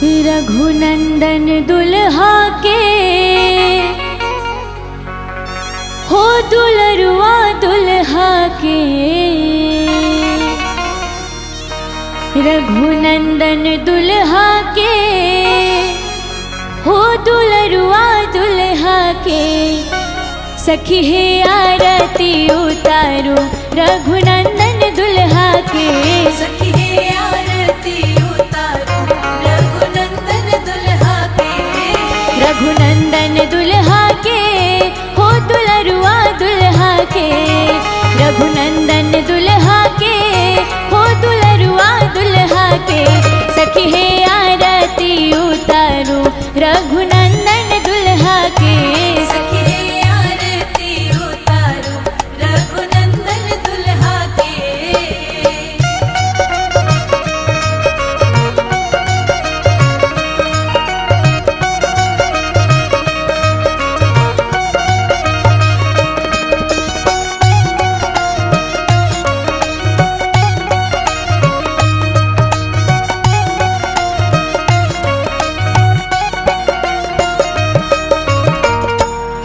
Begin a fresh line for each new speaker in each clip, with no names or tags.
रघुनंदन दुल्हा के हो दुलरुआ दुल्हा के। रघुनंदन दुल्हा के हो दुलरुआ दुल्हा के। सखी है आरती उतारो रघुनंदन दुल्हा के।
सखी है आरती उतारो रघुनंदन दुल्हा के।
रघुनंदन दुल्हा के हो दुलरुआ दुल्हा के। रघुनंदन दुल्हा के हो दुलरुआ दुल्हा के। सखी है आरती उतारो रघुनंदन दुल्हा के।
सखी है आरती उतारो रघुनंदन दुल्हा के।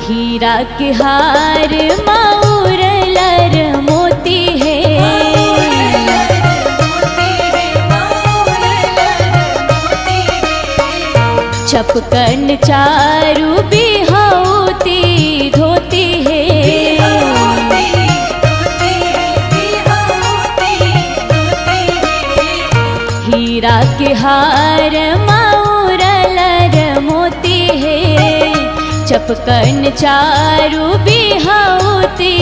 हीरा के हार माउर लर मोती है। छपकन चारू बिहौती धोती है। हीरा के हार माउर लर मोती है। छपकन चारू बिहौती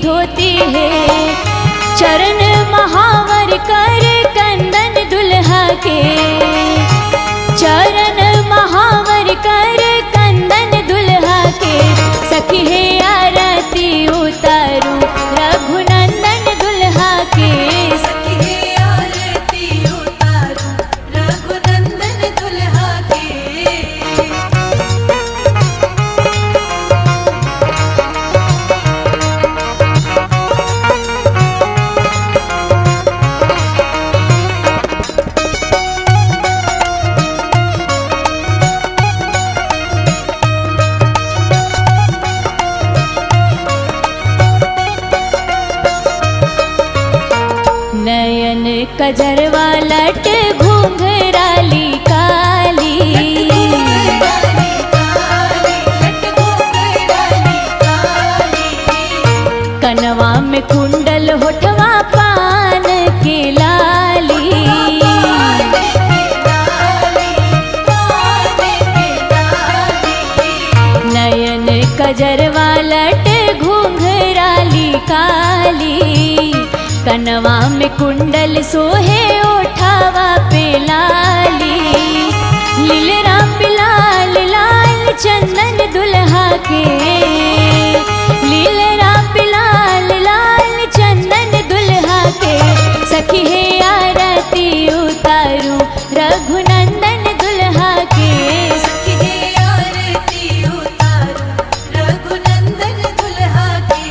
धोती है। चरण महावर कर कंदन दुल्हा के। चरण महावर कर कंदन दुल्हा के। सखी है आरती उतारू रघुनंदन दुल्हा के।
सखी है आरती उतारो रघुनंदन दुल्हा के।
नयन कजरवा लट घुंघराली काली। कनवा में कुंडल होठवा पान के लाली। नयन कजरवा लट घुंघराली काली। कनवा में कुंडल सोहे ओठावा पे लाली। लीलरा पे लाल लाल चंदन दुल्हा के। लीलरा पे लाल लाल चंदन दुल्हा के। सखी है आरती उतारू रघुनंदन दुल्हा के।
सखी है आरती उतारो रघुनंदन दुल्हा के।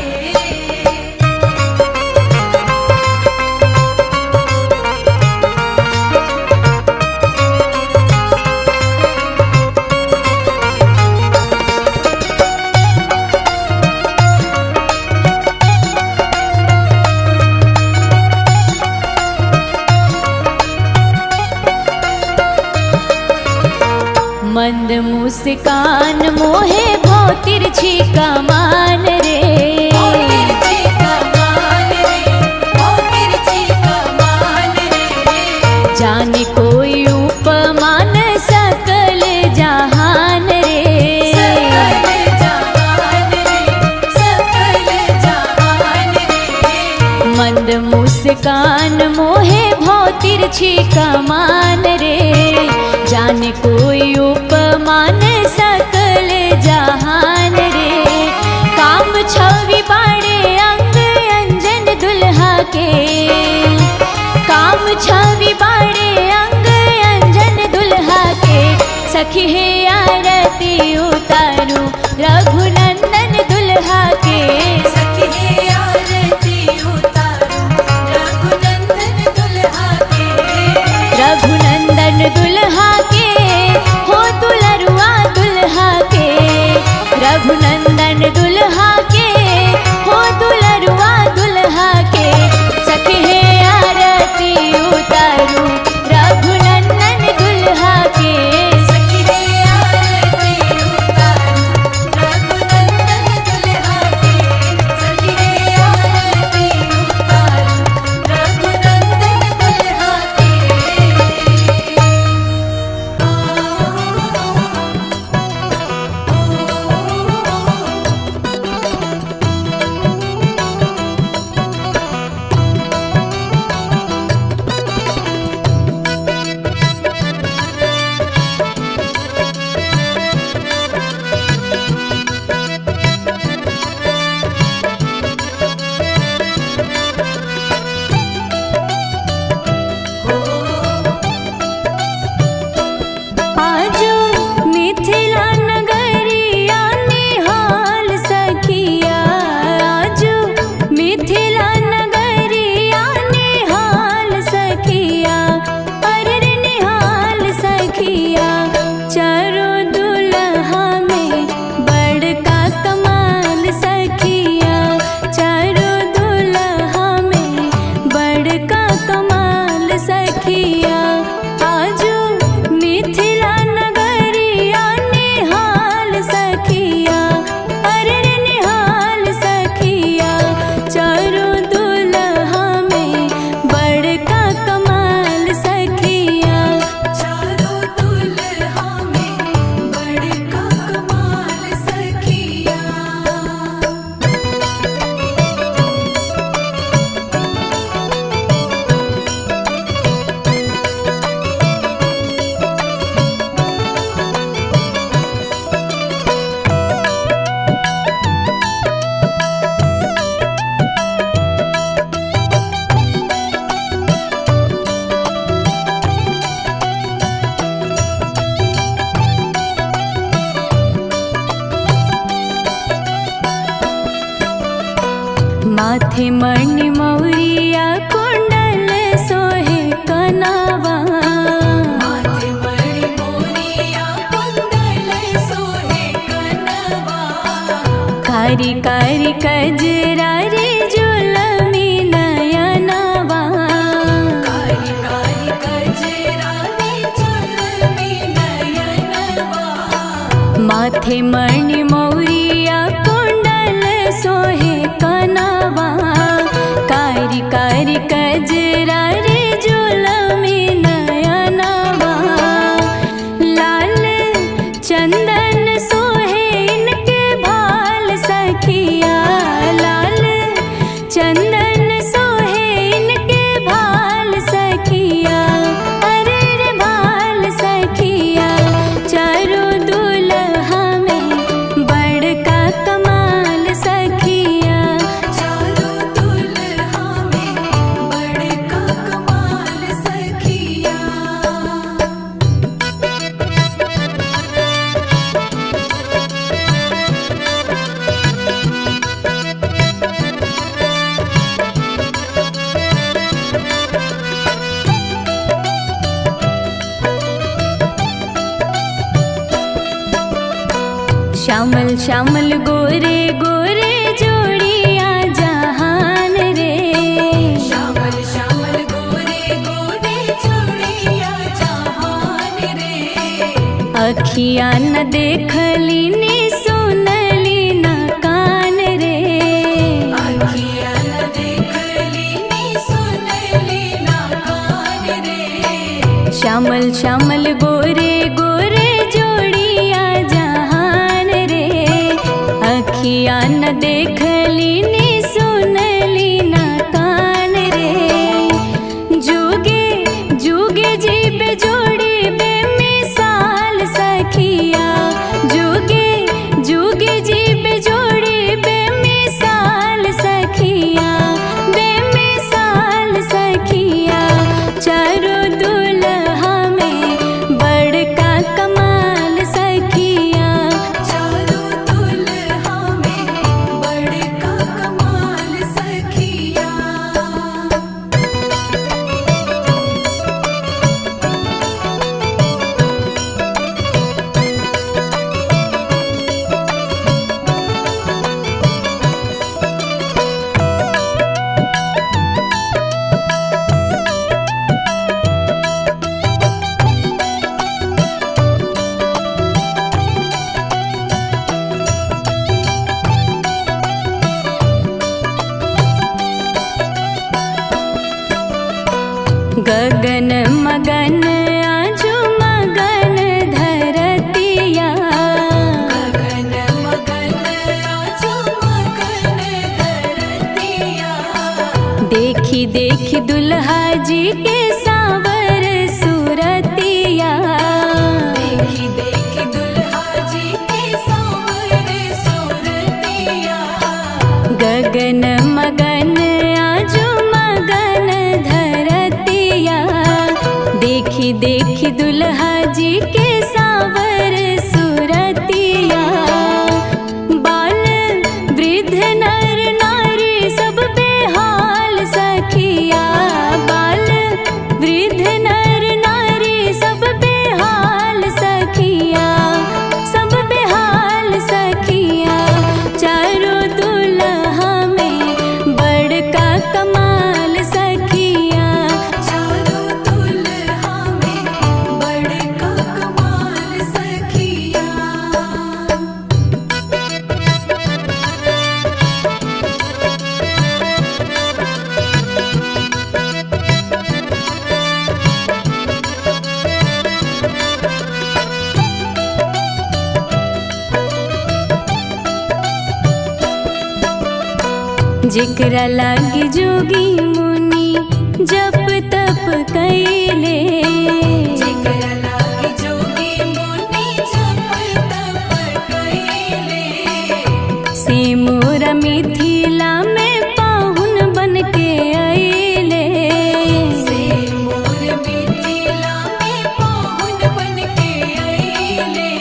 मंद मुस्कान मोहे भौ तिरछी कमान रे। जाने कोई उपमान सकल जहान रे। मंद मुस्कान मोहे भौ तिरछी कमान रे। जाने कोई उपमान सकल जहान रे। काम छवि बाड़े अंग अंजन दुल्हा के। काम छवि बाड़े अंग अंजन दुल्हा के। सखी है आरती उतारू रघुनंदन दुल्हा के।
सखी है आरती उतारो रघुनंदन दुल्हा के।
रघुनंदन दुल्हा के। सखिया आजू मिथिला नगरिया निहाल सखिया अरे रे निहाल सखिया चारों दुल्हा में बड़का कमाल सखिया
चारों दुल्हा में बड़का कमाल सखिया।
माथे मणि मौरिया कुंडल सोहे कनावा
माथे मणि मोरिया कुंडल सोहे कनवा।
कारी कारी कजरा रे जुलमी नयनवा
कारी कारी कजरा रे जुलमी नयनवा।
माथे मणि मौरिया कुंडल सोहे कनावा कारी कारी कजरा रे जुलमी नयनवा लाल चंदन सोहे इनके भाल सखिया लाल चंदन सोहे इनके भाल सखिया अरे रे भाल सखिया चारों दुल्हा में बड़का कमाल सखिया
चारों दुल्हा में बड़का कमाल सखिया।
श्यामल श्यामल गोरे गोरे जोड़िया जहान रे
श्यामल श्यामल गोरे गोरे जोड़िया जहान रे।
अखिया न देखली नी सुनली न कान रे
अखिया न देखली नी सुनली ना कान रे।
श्यामल श्यामल गोरे गोरे जोड़िया जहान रे अखिया न देखली नी सुनली न कान रे जुगे जुगे जीव जोड़ी बेमिसाल सखिया जुगे जुगे जीव जोड़ी बेमिसाल सखिया बेमिसाल सखिया चारों दुल्हा में बड़का कमाल सखिया
चारों दुल्हा में बड़का कमाल सखिया।
गगन मगन आजू मगन धरतिया
गगन मगन आजू मगन धरतिया।
देखी देखी दुल्हा जी के सावर सूरतिया
देखी देखी दुल्हा जी के सांवरे सूरतिया।
गगन मगन आजू मगन धरतिया देखी देखी दुल्हा जी के सावर सूरतिया बाल वृद्ध नर नारी सब बेहाल सखिया बाल वृद्ध नर नारी सब बेहाल सखिया सब बेहाल सखिया चारों दुल्हा में बड़का कमाल सखिया
चारों दुल्हा
जेकरा लागे जोगी मुनि जप तप कैले,
जेकरा लागे जोगी मुनि जप तप कैले,
से मोरा मिथिला में पाहुन बन के अइले,
से मोर मिथिला में पाहुन बन के अइले,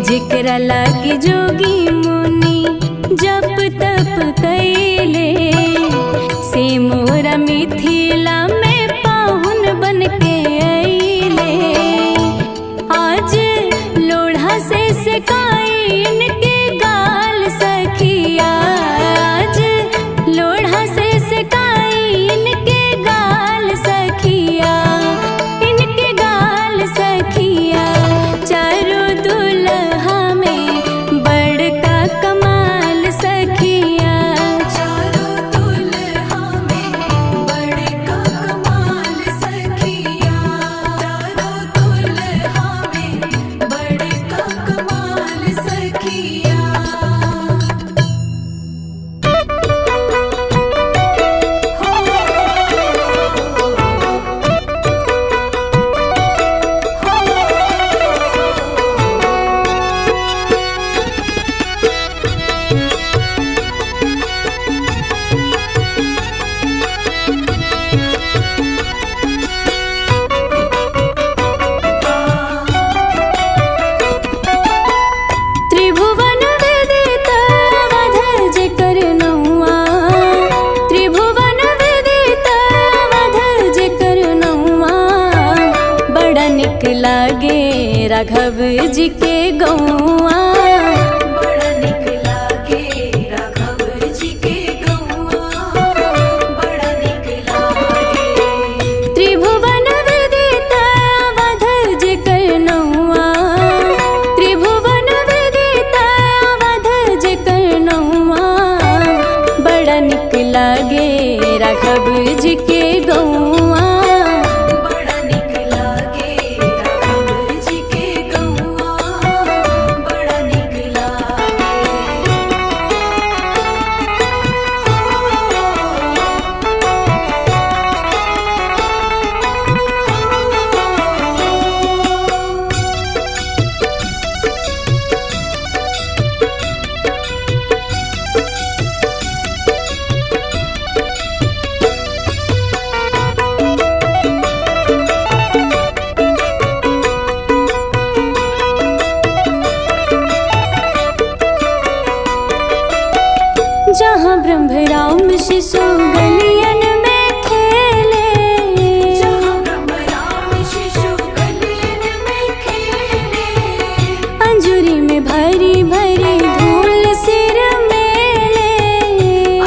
जेकरा लागे जोगी मुनि जप तप कैले, से मोरा मिथिला में पाहुन बन के अइले। आज लोढ़ा से सेकाई इनके गाल सखिया, आज लोढ़ा से सेकाई इनके गाल सखिया, इनके गाल सखिया। चारों दुल्हा में बड़का कमाल सखिया,
चारों दुल्हा में बड़का कमाल सखिया, चारों दुल्हा में बड़का कमाल सखिया।
त्रिभुवन विदित अवध जेकर नौआ, त्रिभुवन विदित अवध जेकर नौआ, बड़ा निक लागे राघव जी के गौआ,
बड़ा निक लागे राघव जी के गौआ, बड़ा निक लागे।
त्रिभुवन विदित अवध जेकर नौआ, त्रिभुवन विदित अवध जेकर नौआ, बड़ा निक लागे राघव जी के गौआ,
बड़ा निक लागे राघव जी के गौआ, बड़ा निक लागे।
जहाँ ब्रह्म राम शिशु गलियन में खेले,
जहाँ ब्रह्म राम शिशु गलियन में खेले,
अंजुरी में भरी भरी धूल सिर मेले,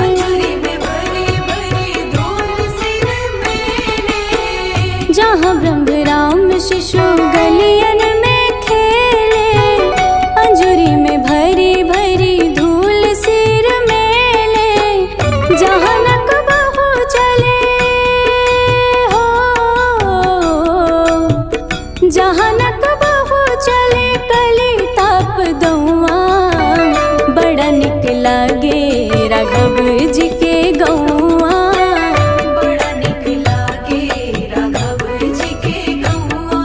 अंजुरी में भरी भरी धूल सिर मेले,
जहाँ ब्रह्म राम शिशु गलियन में खेले, अंजुरी में भरी भरी धूल सिर मेले, जहाँ नक बहू चले हो, जहाँ नक बहू चले कली ताप दौआ, बड़ा निक लागे राघव जी के गौआ,
बड़ा निक लागे राघव जी के गौआ,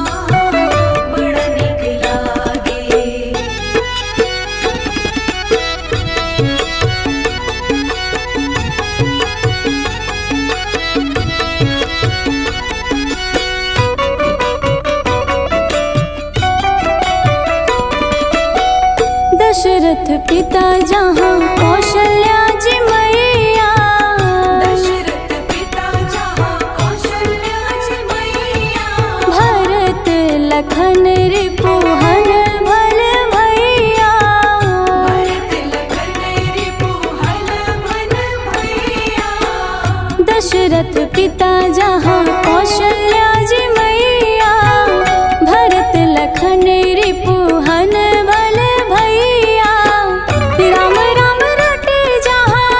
बड़ा निक लागे।
दशरथ पिता जहाँ कौशल्या जी मैया,
दशरथ पिता जहाँ कौशल्या जी मैया,
भरत लखन रिपुहन भल भैया,
भरत लखन रिपुहन भल भैया,
दशरथ पिता जहाँ कौशल्या जी मैया, भरत लखन रिपुहन भल भैया, राम राम रटे जहाँ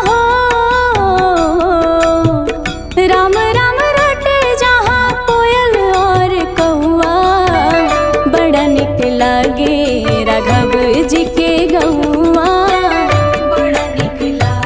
हो, राम राम रटे जहाँ कोयल और कौआ, बड़ा निक लागे राघव जी के गौआ,
बड़ा निक लागे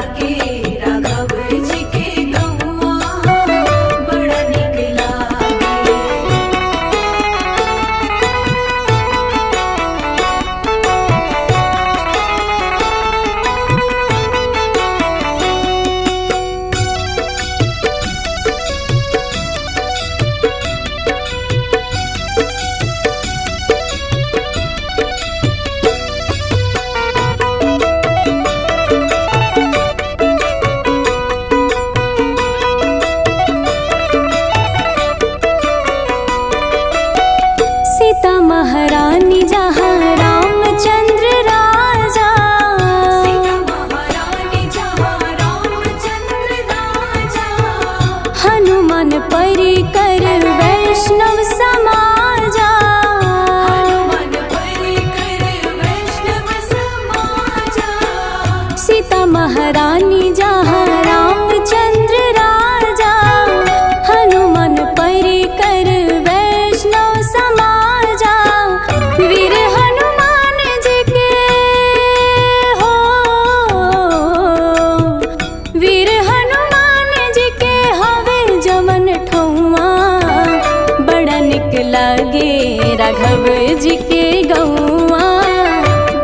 राघव जी के गौआ।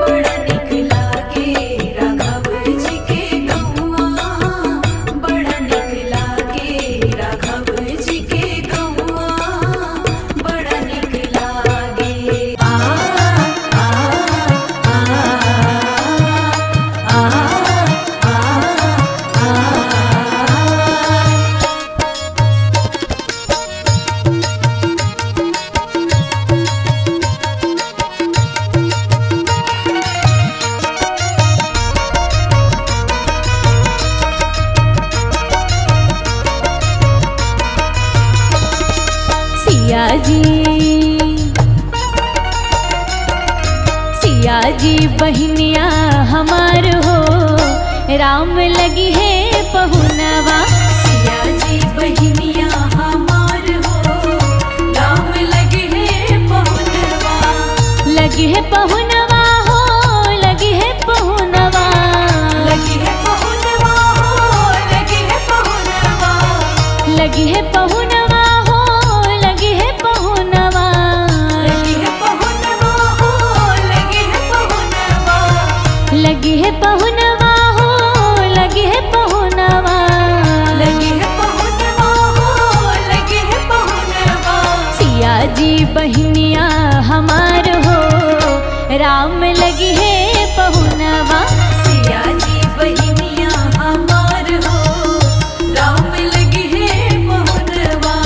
बड़ा निक लागे राघव जी के गौआ, बड़ा निक लागे राघव जी के गौआ, बड़ा निक लागे। आ आ आ आ आ आ।
सिया जी बहनिया हमार हो, राम लगी है पहुनवा।
सिया जी बहनिया हमार हो, राम लगे है पहुनवा।
लगी है पहुनवा हो, लगी है पहुनवा।
लगी है पहुनवा हो, लगी है पहुनवा।
लगी है पहुनवा हो, लगी है पहुनवा।
लगी है पहुनवा हो, लगी है पहुनवा।
लगी है पहुनवा हो, लगी है पहुनवा।
लगी है पहुनवा हो, लगी है पहुनवा।
सिया जी बहनिया हमार हो, राम लगी है पहुनवा।
सिया जी बहनिया हमार हो, राम लगे है पहुनवा।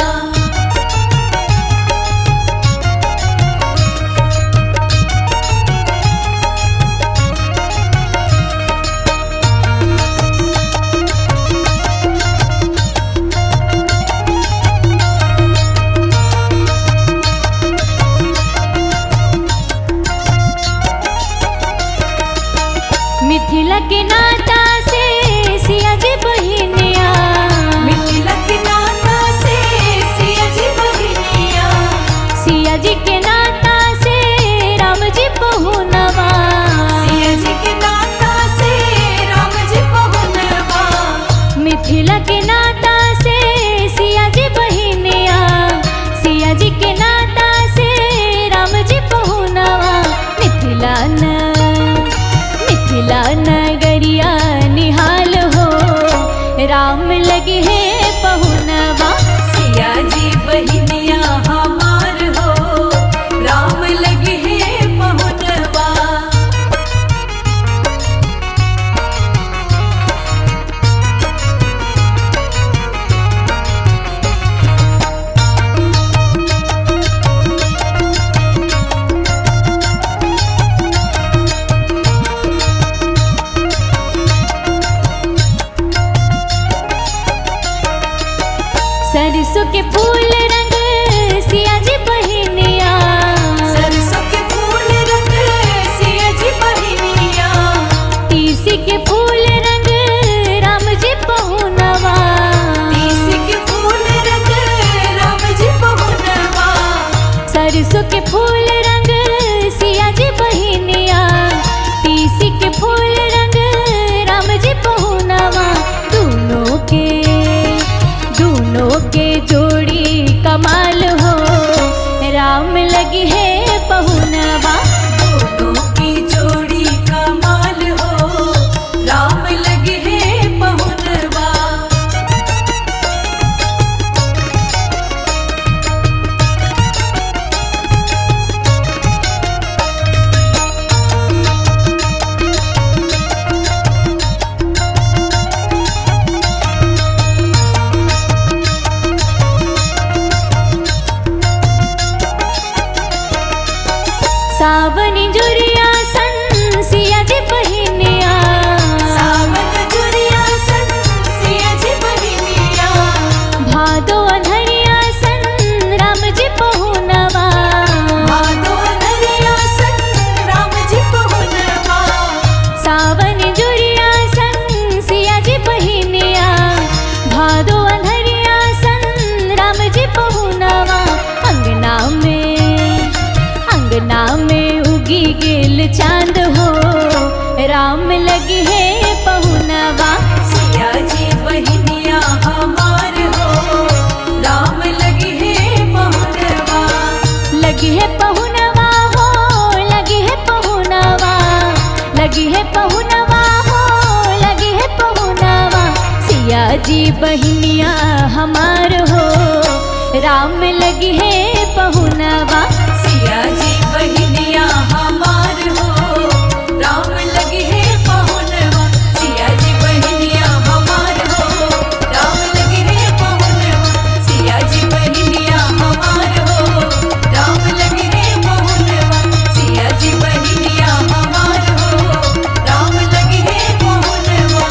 मिथिला के नाता से सिया जी बहनिया।
मिथिला के नाता से सिया जी बहनिया।
सिया जी के नाता से राम जी पहुनवा।
सिया जी के नाता से राम जी पहुनवा।
मिथिला के नाता से सिया जी बहनिया। सिया जी के नाता से राम जी पहुनवा। मिथिला नगरिया निहाल हो, राम लगी है पहुनवा।
सिया जी बहनिया हमार हो, राम लगे है पहुनवा।
सरसों के फूल रंग सिया जी बहनिया।
सरसों के फूल रंग सिया जी बहनिया।
तीसी के फूल रंग राम जी पहुनवा।
तीसी के फूल रंग राम जी पहुनवा।
सरसों के फूल रंग सिया जी बहनिया। तीसी के फूल रंग राम जी पहुनवा। दोनों के जोड़ी कमाल हो, राम लगी है पहुनवा।
दोनों की जोड़ी कमाल हो, राम लगे है पहुनवा।
सावन जुरिया सन सिया जी बहनिया।
सावन जुरिया सन सिया जी बहनिया।
भादो अनहरिया सन राम जी पहुनवा।
भादो अनहरिया सन राम जी पहुनवा।
सावन जुरिया सन सिया जी बहनिया। भादो अनहरिया सन राम जी पहुनवा। अंगना में उगी गेल चांद हो, राम लगी है पहुनवा।
सिया जी बहनिया हमार हो, राम लगे है पहुनवा।
लगी है पहुनवा। जी बहनिया हमार हो, राम लगी है पहुनवा।
सिया जी बहनिया हमार हो, राम लगी है पहुनवा। सिया जी बहनिया हमार हो, राम लगी है पहुनवा। सिया जी बहनिया हमार हो, राम लगी है पहुनवा। सिया जी बहनिया हमार हो, राम लगी है पहुनवा।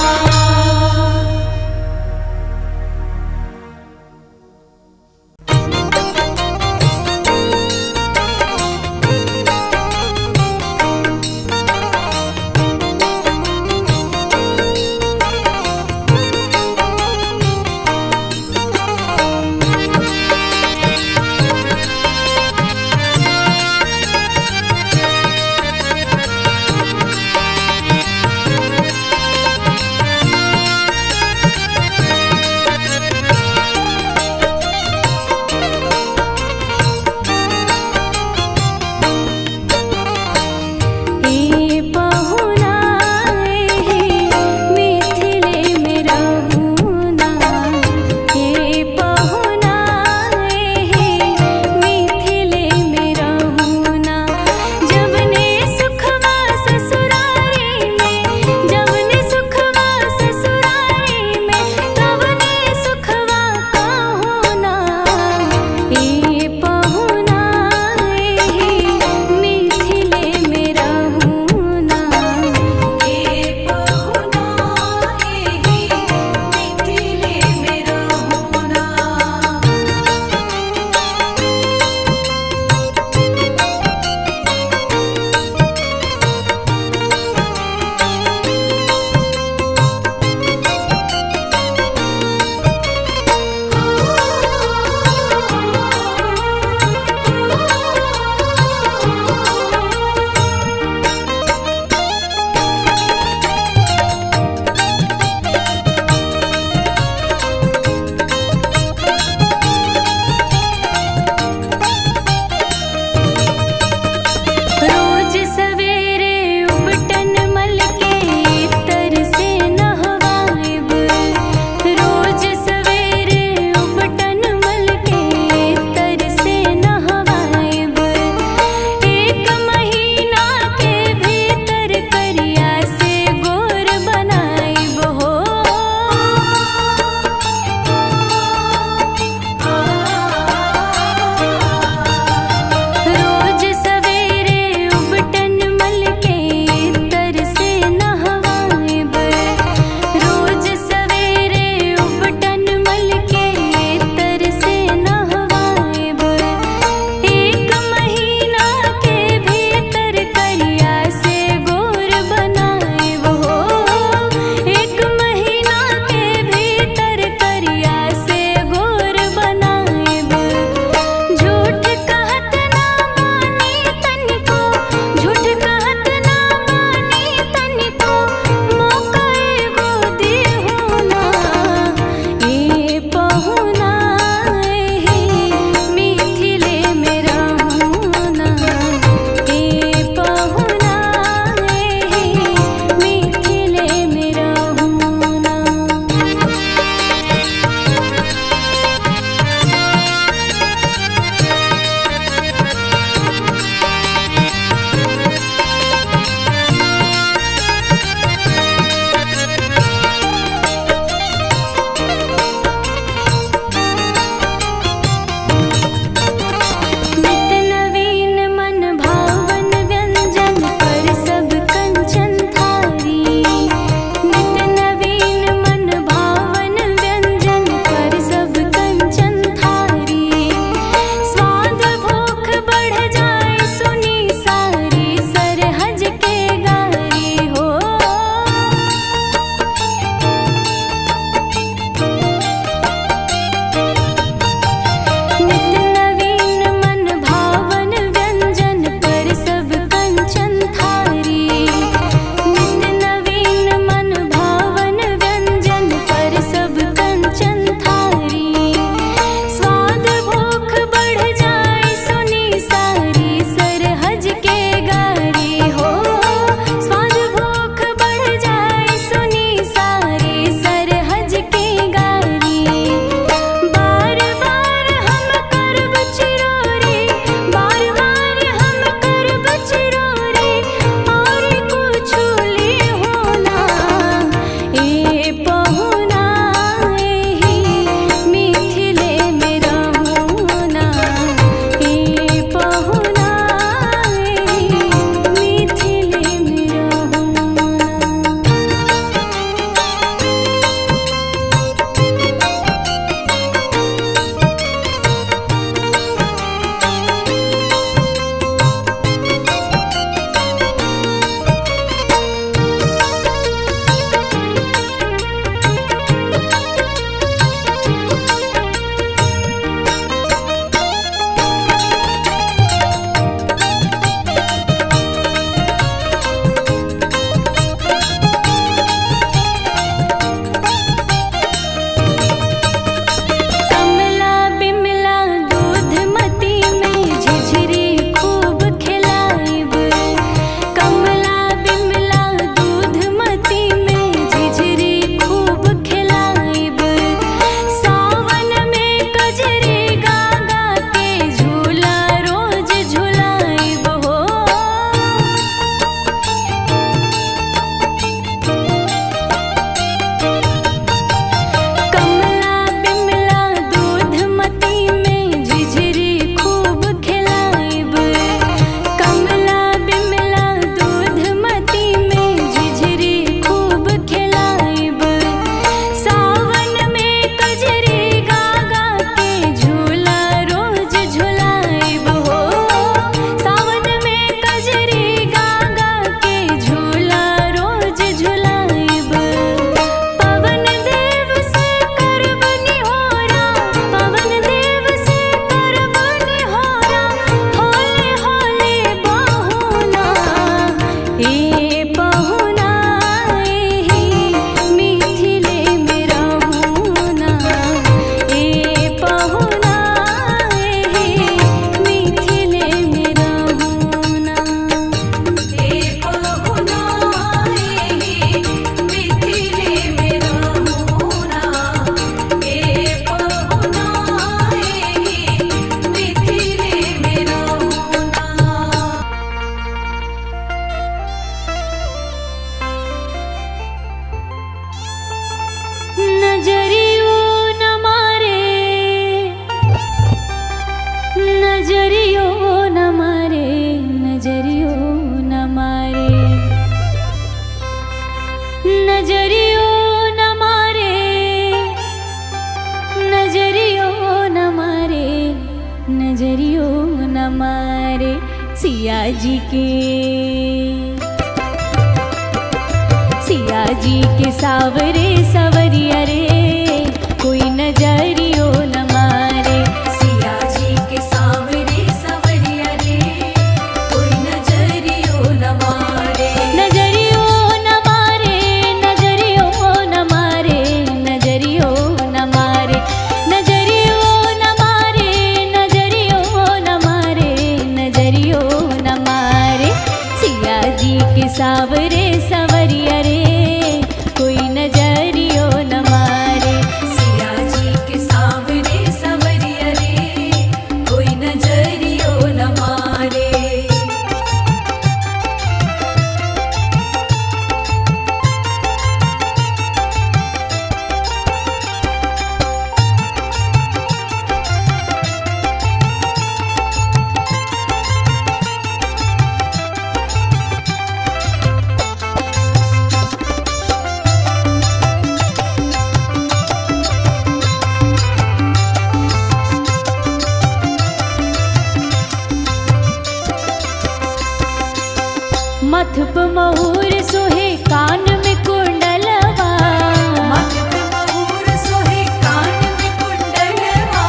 नजरियो न मारे सिया जी के सावरे सवरिया रे कोई नजरियो न मारे
सिया जी के सावरे सवरिया रे कोई नजरियो न मारे
नजरियो न मारे नजरियो न मारे नजरियो न मारे नजरियो न मारे नजरियो न मारे नजरियो न मारे सिया जी के सावरे सवरिया रे कोई नजरियो न मारे
सिया जी के सावरे सवरिया रे कोई नजरियो न मारे
मथ प मऊर सोहे कान में कुंडलवा
मथ पे मयूर सोहे कान में कुंडलवा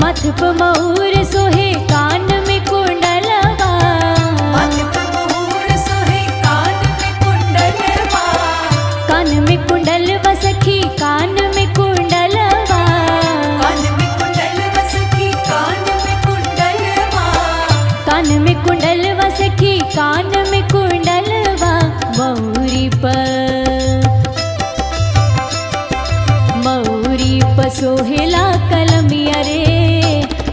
मथ प मऊर सोहे कान में कुंडलवा
मथ पे मयूर सोहे कान में कुंडलवा
कान में कुंडलवा सखी कान में कुंडलवा
कान में कुंडलवा सखी कान में कुंडलवा
कान में कुंडलवा सखी कान में कुंडलवा मऊरी प सोहेला कलमिया रे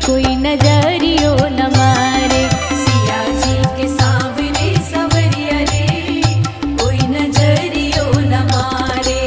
कोई नजरियो न मारे
सिया जी के सावरे सवरिया रे कोई नजरियो न मारे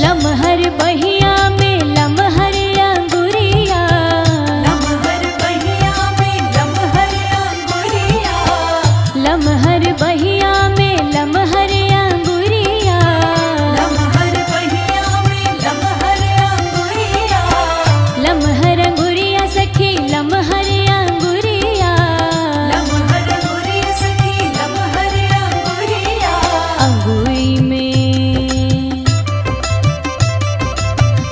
लमहर बहिया में लमहर अंगुरिया
लमहर बहिया में लमहर अंगुरिया
लमहर बहिया में लमहर अंगुरिया
लमहर बहिया में लमहर अंगुरिया
लमहर अंगुरिया सखी लमहर अंगुरिया
लमहर अंगुरिया सखी लमहर अंगुरिया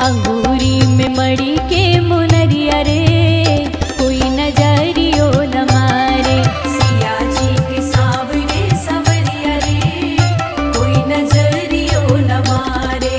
अंगूरी में मड़ी के मुनरिया रे कोई नजरियो न मारे
सिया जी के सावरे सवरिया रे कोई नजरियो न मारे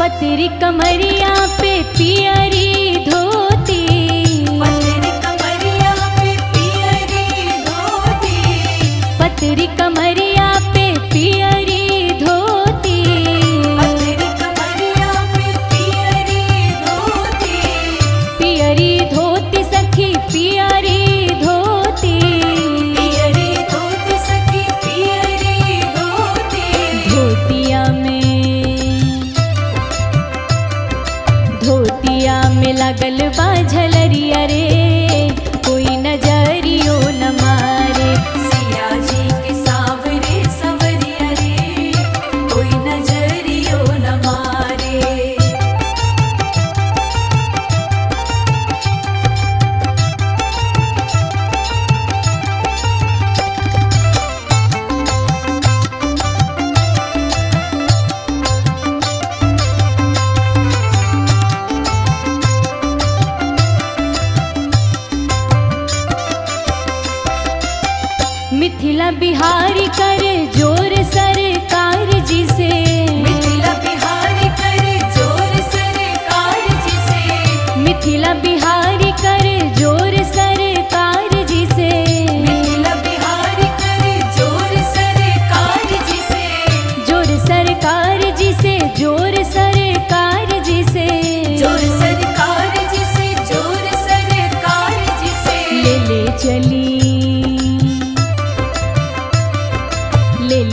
पतरी कमरिया पे पियरी धोती
पतरी कमरिया पे पियरी धोती
पतरी कमरिया पे पियरी धोती
पतरी कमरिया पे पियरी धोती
पियरी धोती सखी पियरी धोती
पियरी धोती सखी पियरी धोती
धोतिया में लगल बा झलरिया रे कोई नजरियो न मारे
सिया जी के सावरे सवरिया रे कोई नजरियो न मारे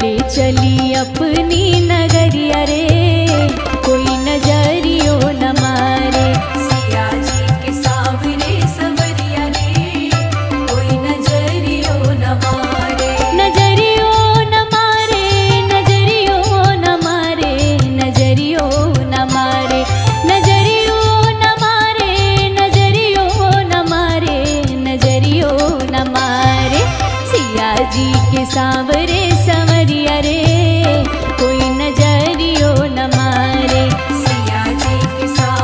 ले चली अपनी नगरिया रे, कोई नजरियो न मारे।
सिया जी के सावरे सवरिया रे, कोई नजरियो न मारे।
नजरियो न मारे, नजरियो न मारे, नजरियो न मारे, नजरियो न मारे, नजरियो न मारे, नजरियो न मारे। सिया जी के सावरे सवरिया रे, कोई नजरियो न मारे।
सिया जी के सावरे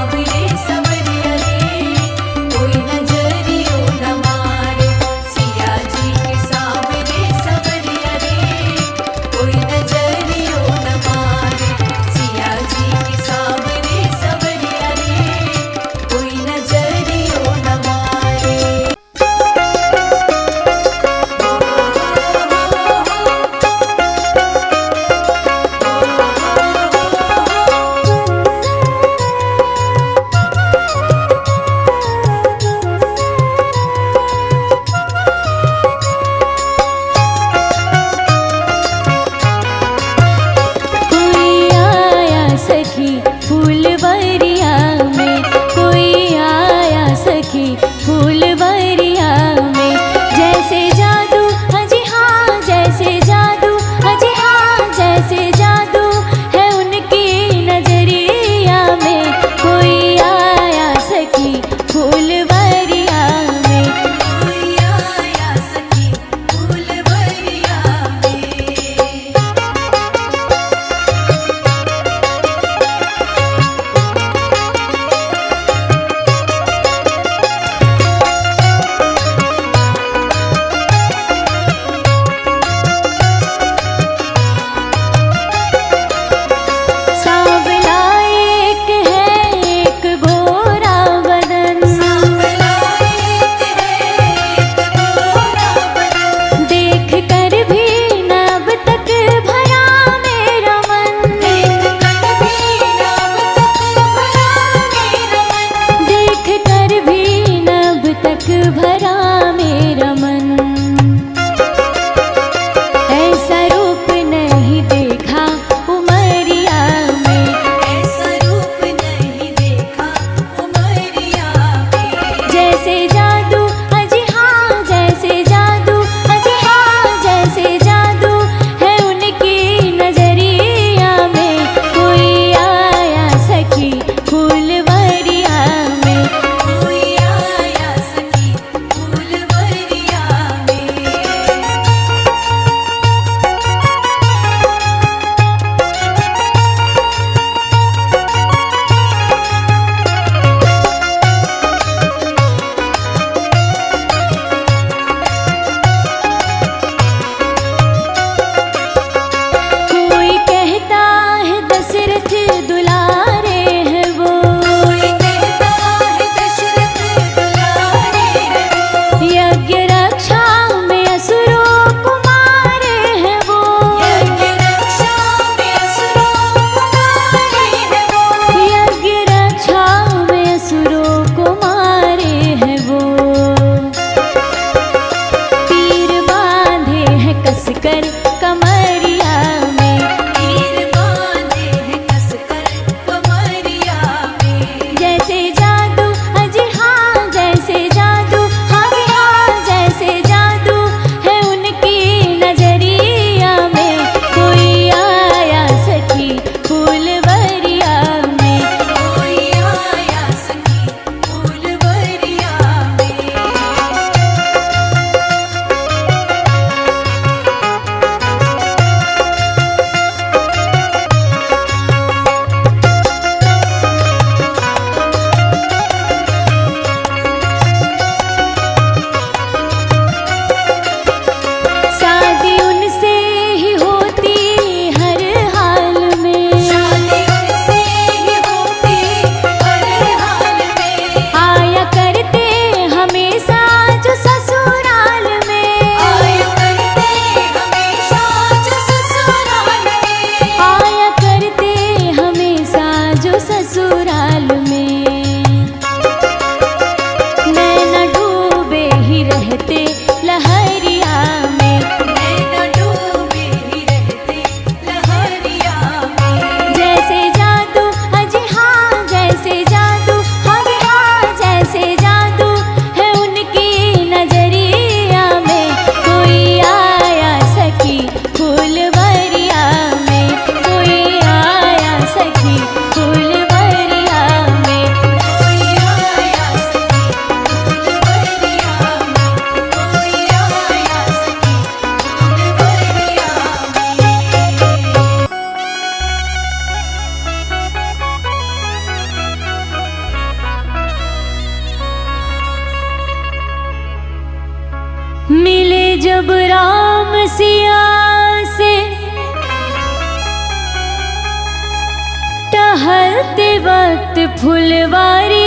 चढ़ते वक्त फुलवारी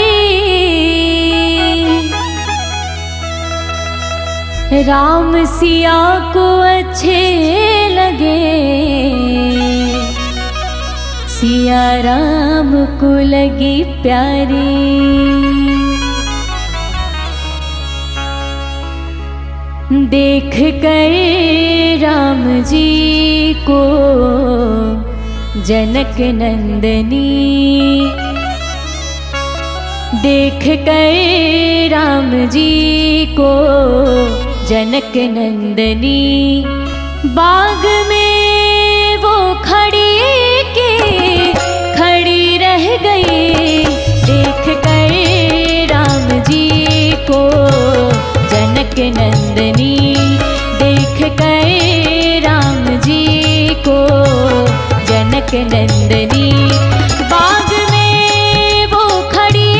राम सिया को अच्छे लगे, सिया राम को लगी प्यारी। देख कर राम जी को जनक नंदनी, देख कर राम जी को जनक नंदनी, बाग में वो खड़ी रह गई। देख कर राम जी को जनक नंदनी, देख कर राम जी को जनक नंदनी, बाग में वो खड़ी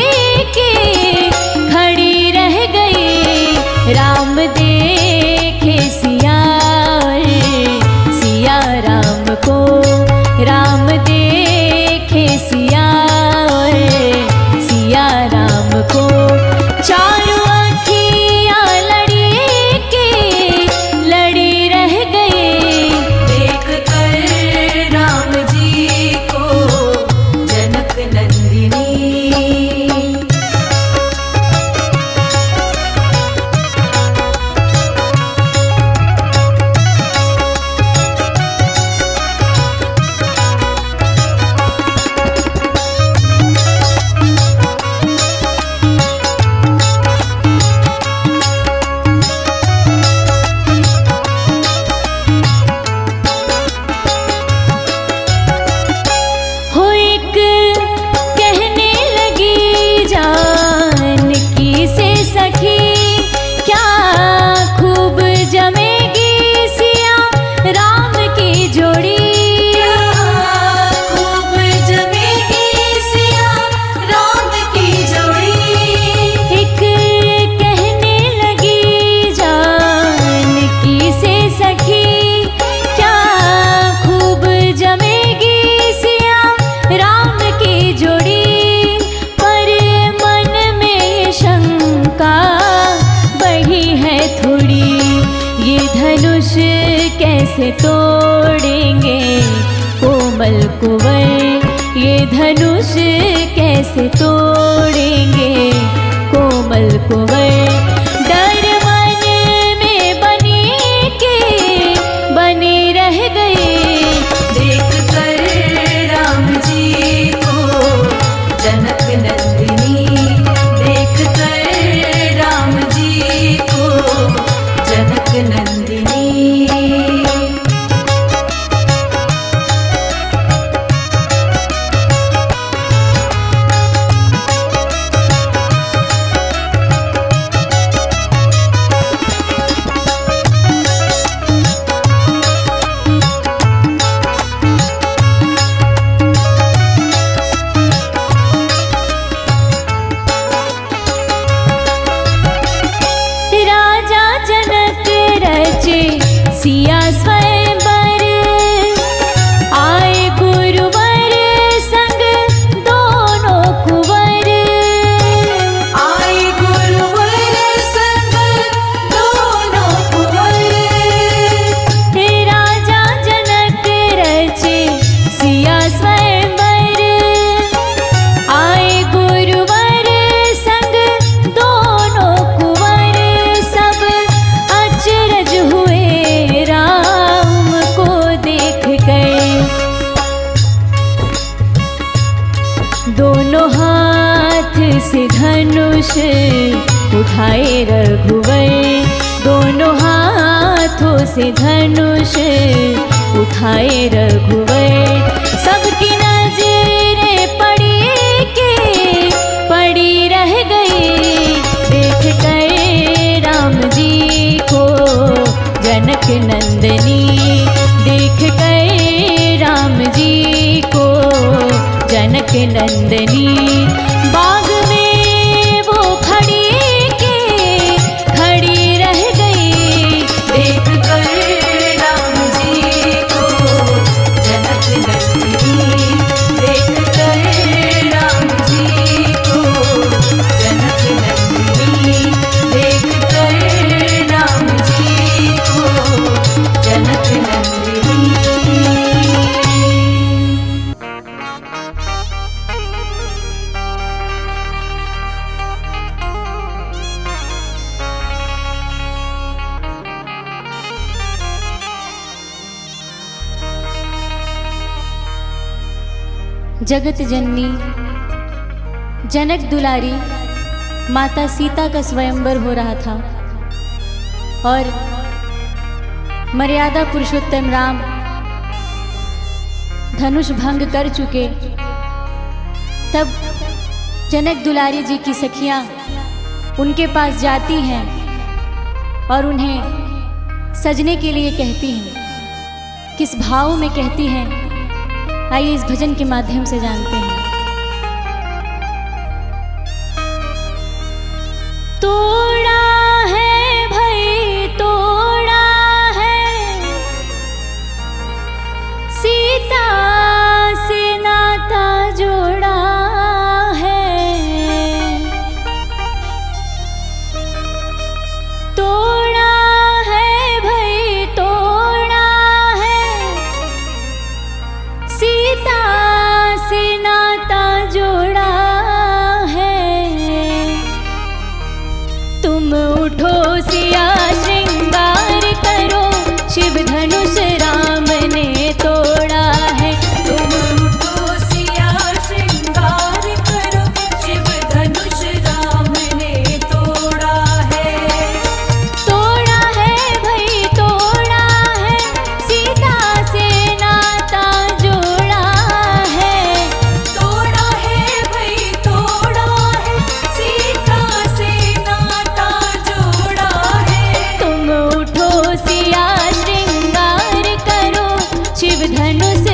रह गई। राम देखे सिया राम को, राम देखे सिया राम को, चारों अखियाँ लड़ी रह गई।
देख कर राम जी को जनक नंदिनी।
कैसे तोड़ेंगे कोमल कुंवर, ये धनुष कैसे तोड़ेंगे कोमल कुंवर। डर मन में बनी रह गई।
देख कर राम जी को जनक नंदिनी, देख कर राम जी को जनक नंदिनी।
सिया स्वयंवर आए गुरुवर संग दोनों कुंवर,
आए गुरुवर संग दोनों कुंवर।
राजा जनक रचे सिया स्वयंवर आए गुरुवर संग दोनों कुंवर। सब अचरज हुए राम को देख कर, दोनों हाथ से धनुष उठाए रघुवर, दोनों हाथों से धनुष उठाए रघुवर। सबकी नजरें पड़ी रह गई। देख कर राम जी को जनक नंदनी, देख कर राम जी को जनक नंदनी, बाग में वो खड़ी रह गई।
देख कर राम जी को जनक नंदिनी, देख कर
जगत जननी जनक दुलारी माता सीता का स्वयंवर हो रहा था और मर्यादा पुरुषोत्तम राम धनुष भंग कर चुके। तब जनक दुलारी जी की सखियां उनके पास जाती हैं और उन्हें सजने के लिए कहती हैं। किस भाव में कहती हैं, आइए इस भजन के माध्यम से जानते हैं। तोड़ा है भाई तोड़ा है, सीता से नाता जोड़ा है। तोड़ा है भाई तोड़ा है, सीता से नाता जोड़ा है। तुम उठो सिया श्रृंगार करो, शिव धनुष राम ने तोड़ा है।
तुम उठो सिया श्रृंगार करो, शिव धनुष राम ने तोड़ा है।
तोड़ा है भाई तोड़ा है, सीता से नाता जोड़ा है।
तोड़ा है भाई तोड़ा है, सीता से नाता जोड़ा है।
तुम उठो सिया श्रृंगार करो, शिव धनुष